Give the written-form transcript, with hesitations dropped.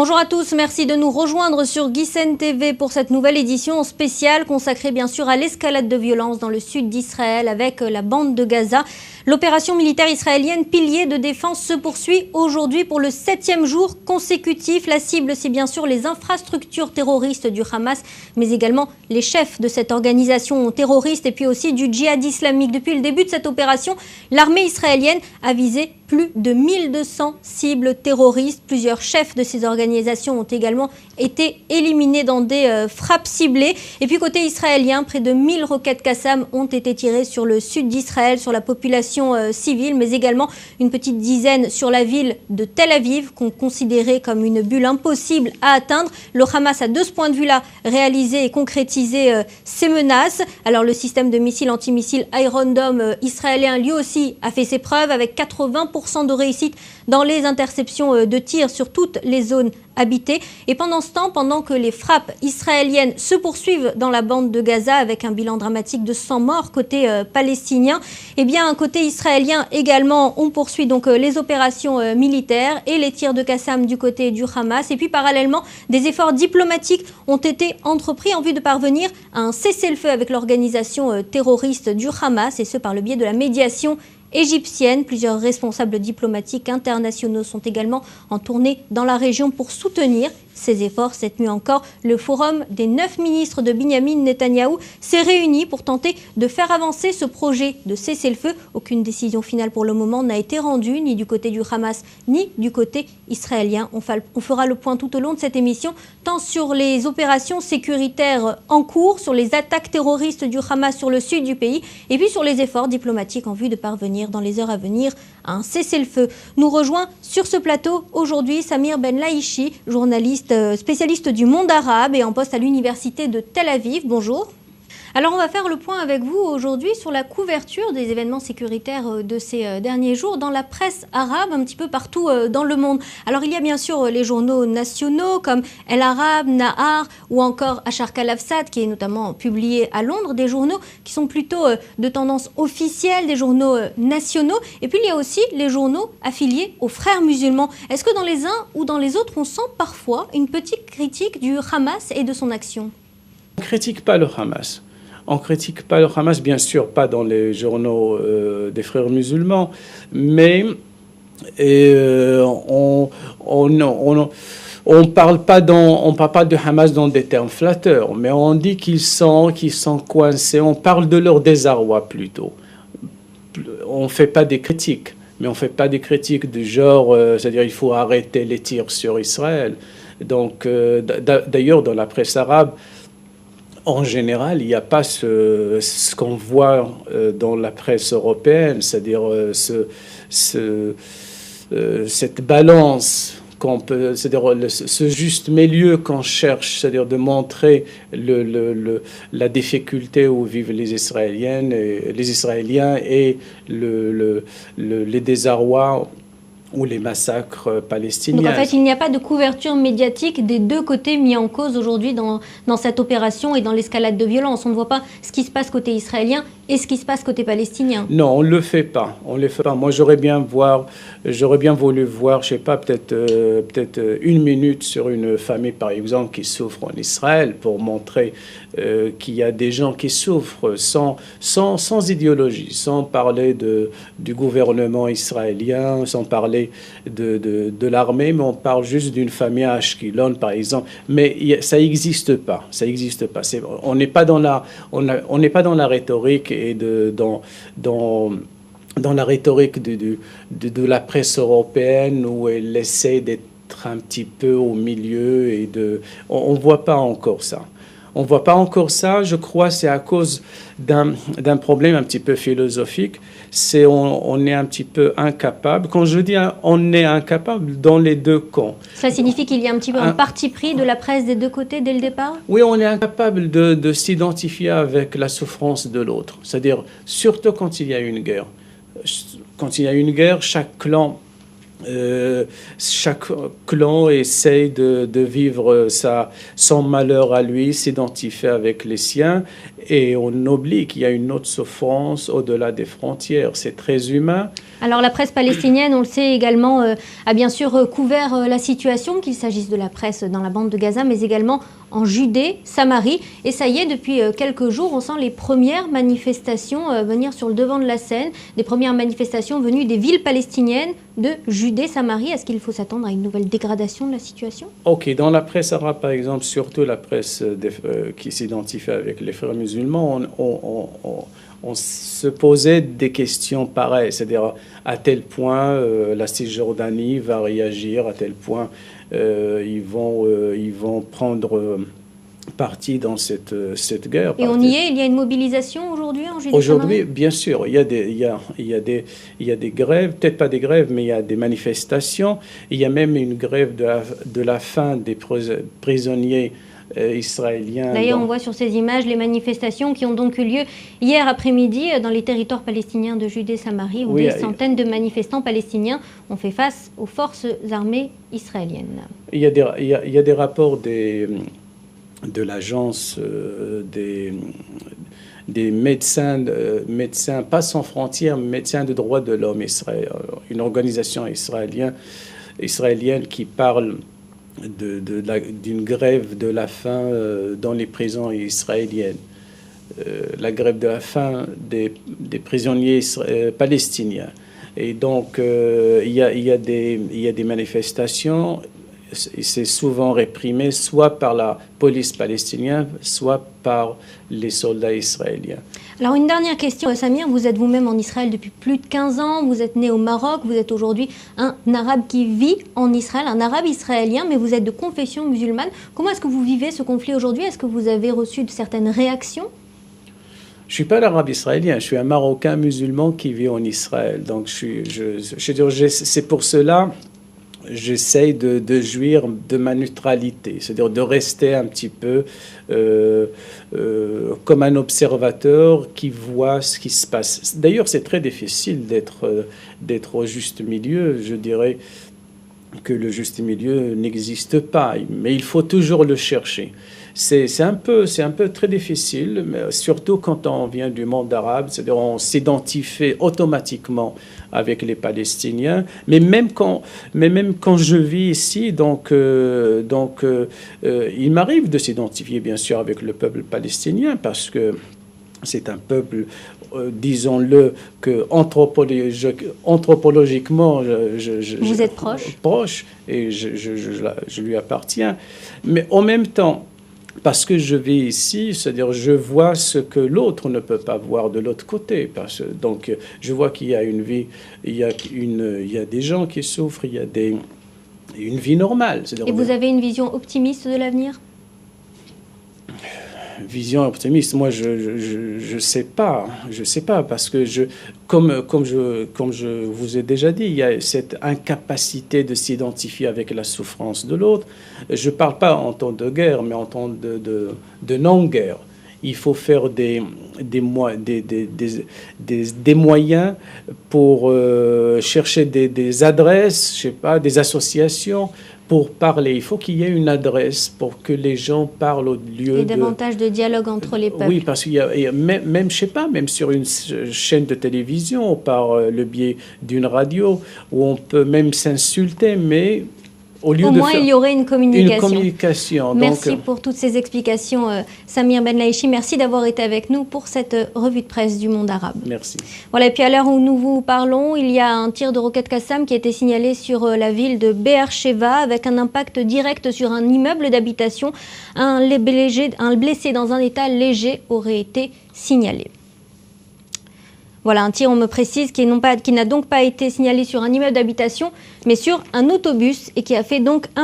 Bonjour à tous, merci de nous rejoindre sur Guisen TV pour cette nouvelle édition spéciale consacrée bien sûr à l'escalade de violence dans le sud d'Israël avec la bande de Gaza. L'opération militaire israélienne Pilier de défense se poursuit aujourd'hui pour le 7e jour consécutif. La cible, c'est bien sûr les infrastructures terroristes du Hamas, mais également les chefs de cette organisation terroriste et puis aussi du djihad islamique. Depuis le début de cette opération, l'armée israélienne a visé plus de 1200 cibles terroristes. Plusieurs chefs de ces organisations ont également été éliminés dans des frappes ciblées. Et puis côté israélien, près de 1000 roquettes Qassam ont été tirées sur le sud d'Israël, sur la population civile, mais également une petite dizaine sur la ville de Tel Aviv, qu'on considérait comme une bulle impossible à atteindre. Le Hamas a de ce point de vue-là réalisé et concrétisé ses menaces. Alors le système de missiles antimissiles Iron Dome israélien, lui aussi, a fait ses preuves avec 80% de réussite dans les interceptions de tirs sur toutes les zones habitées. Et pendant ce temps, pendant que les frappes israéliennes se poursuivent dans la bande de Gaza avec un bilan dramatique de 100 morts côté palestinien, eh bien côté israélien également, on poursuit donc les opérations militaires et les tirs de Qassam du côté du Hamas. Et puis parallèlement, des efforts diplomatiques ont été entrepris en vue de parvenir à un cessez-le-feu avec l'organisation terroriste du Hamas, et ce par le biais de la médiation égyptienne. Plusieurs responsables diplomatiques internationaux sont également en tournée dans la région pour soutenir ces efforts. Cette nuit encore, le forum des 9 ministres de Binyamin Netanyahou s'est réuni pour tenter de faire avancer ce projet de cessez-le-feu. Aucune décision finale pour le moment n'a été rendue, ni du côté du Hamas, ni du côté israélien. On fera le point tout au long de cette émission, tant sur les opérations sécuritaires en cours, sur les attaques terroristes du Hamas sur le sud du pays, et puis sur les efforts diplomatiques en vue de parvenir dans les heures à venir à un cessez-le-feu. Nous rejoint sur ce plateau aujourd'hui Samir Ben Laichi, journaliste spécialiste du monde arabe et en poste à l'université de Tel Aviv. Bonjour. Alors on va faire le point avec vous aujourd'hui sur la couverture des événements sécuritaires de ces derniers jours dans la presse arabe un petit peu partout dans le monde. Alors il y a bien sûr les journaux nationaux comme El Arab, Nahar ou encore Asharq Al-Awsat qui est notamment publié à Londres, des journaux qui sont plutôt de tendance officielle, des journaux nationaux. Et puis il y a aussi les journaux affiliés aux frères musulmans. Est-ce que dans les uns ou dans les autres on sent parfois une petite critique du Hamas et de son action? On ne critique pas le Hamas. On ne critique pas le Hamas, bien sûr, pas dans les journaux des frères musulmans, mais on parle pas de Hamas dans des termes flatteurs, mais on dit qu'ils sont coincés. On parle de leur désarroi plutôt. On ne fait pas des critiques, mais on ne fait pas des critiques du genre, c'est-à-dire il faut arrêter les tirs sur Israël. Donc, d'ailleurs, dans la presse arabe, en général, il n'y a pas ce qu'on voit dans la presse européenne, c'est-à-dire cette balance qu'on peut, c'est-à-dire ce juste milieu qu'on cherche, c'est-à-dire de montrer la difficulté où vivent les Israéliens et les désarrois ou les massacres palestiniens. Donc en fait, il n'y a pas de couverture médiatique des deux côtés mis en cause aujourd'hui dans cette opération et dans l'escalade de violence. On ne voit pas ce qui se passe côté israélien et ce qui se passe côté palestinien. Non, on ne le fait pas. Moi, j'aurais bien voulu voir, je sais pas, peut-être une minute sur une famille, par exemple, qui souffre en Israël pour montrer qu'il y a des gens qui souffrent sans idéologie, sans parler du gouvernement israélien, sans parler de l'armée, mais on parle juste d'une famille à Ashkelon, par exemple. Mais ça n'existe pas. Ça n'existe pas. On n'est pas dans la rhétorique et dans la rhétorique de la presse européenne où elle essaie d'être un petit peu au milieu on ne voit pas encore ça. On ne voit pas encore ça, je crois, c'est à cause d'un problème un petit peu philosophique. On est un petit peu incapable. Quand je dis on est incapable, dans les deux camps. Cela signifie qu'il y a un petit peu un parti pris de la presse des deux côtés dès le départ? Oui, on est incapable de s'identifier avec la souffrance de l'autre. C'est-à-dire, surtout quand il y a une guerre. Quand il y a une guerre, chaque clan essaye de vivre son malheur à lui, s'identifier avec les siens, Et on oublie qu'il y a une autre souffrance au-delà des frontières. C'est très humain. Alors la presse palestinienne, on le sait également, a bien sûr couvert la situation, qu'il s'agisse de la presse dans la bande de Gaza, mais également en Judée, Samarie. Et ça y est, depuis quelques jours, on sent les premières manifestations venir sur le devant de la scène, des premières manifestations venues des villes palestiniennes de Judée, Samarie. Est-ce qu'il faut s'attendre à une nouvelle dégradation de la situation? Ok, dans la presse arabe, par exemple, surtout la presse qui s'identifie avec les frères musulmans, on se posait des questions pareilles, c'est-à-dire à tel point la Cisjordanie va réagir, à tel point ils vont prendre partie dans cette guerre. Et on y est, il y a une mobilisation aujourd'hui en Judée? Aujourd'hui, bien sûr, il y a des grèves, peut-être pas des grèves, mais il y a des manifestations. Il y a même une grève de la faim des prisonniers israéliens. D'ailleurs, on voit sur ces images les manifestations qui ont donc eu lieu hier après-midi dans les territoires palestiniens de Judée-Samarie, où des centaines de manifestants palestiniens ont fait face aux forces armées israéliennes. Il y a des rapports de l'agence des médecins, pas sans frontières, médecins de droits de l'homme, une organisation israélienne qui parle d'une grève de la faim dans les prisons israéliennes. La grève de la faim des prisonniers palestiniens. Et donc, il y a des manifestations. C'est souvent réprimé soit par la police palestinienne, soit par les soldats israéliens. Alors une dernière question, Samir, vous êtes vous-même en Israël depuis plus de 15 ans, vous êtes né au Maroc, vous êtes aujourd'hui un arabe qui vit en Israël, un arabe israélien, mais vous êtes de confession musulmane. Comment est-ce que vous vivez ce conflit aujourd'hui? Est-ce que vous avez reçu certaines réactions? Je ne suis pas l'arabe israélien, je suis un Marocain musulman qui vit en Israël. Donc c'est pour cela j'essaye de jouir de ma neutralité, c'est-à-dire de rester un petit peu comme un observateur qui voit ce qui se passe. D'ailleurs, c'est très difficile d'être au juste milieu. Je dirais que le juste milieu n'existe pas, mais il faut toujours le chercher. C'est un peu très difficile, mais surtout quand on vient du monde arabe, c'est-à-dire on s'identifie automatiquement avec les Palestiniens, mais même quand je vis ici, il m'arrive de s'identifier bien sûr avec le peuple palestinien parce que c'est un peuple, disons-le, que anthropologiquement, vous êtes proche et je lui appartiens. Mais en même temps, parce que je vis ici, c'est-à-dire je vois ce que l'autre ne peut pas voir de l'autre côté. Donc je vois qu'il y a une vie, il y a des gens qui souffrent, il y a une vie normale. Et vous avez une vision optimiste de l'avenir ? Vision optimiste, moi je sais pas parce que comme je vous ai déjà dit, il y a cette incapacité de s'identifier avec la souffrance de l'autre. Je parle pas en temps de guerre, mais en temps de non-guerre. Il faut faire des moyens pour chercher des adresses, je sais pas, des associations pour parler. Il faut qu'il y ait une adresse pour que les gens parlent au lieu et davantage de dialogue entre les peuples. Oui, parce qu'il y a même, je sais pas, même sur une chaîne de télévision, par le biais d'une radio, où on peut même s'insulter, mais au moins, il y aurait une communication. Une communication. Merci pour toutes ces explications, Samir Benlaïchi. Merci d'avoir été avec nous pour cette revue de presse du monde arabe. Merci. Voilà, et puis à l'heure où nous vous parlons, il y a un tir de roquette Qassam qui a été signalé sur la ville de Be'er-Sheva avec un impact direct sur un immeuble d'habitation. Un blessé dans un état léger aurait été signalé. Voilà, un tir, on me précise, qui n'a donc pas été signalé sur un immeuble d'habitation, mais sur un autobus et qui a fait donc un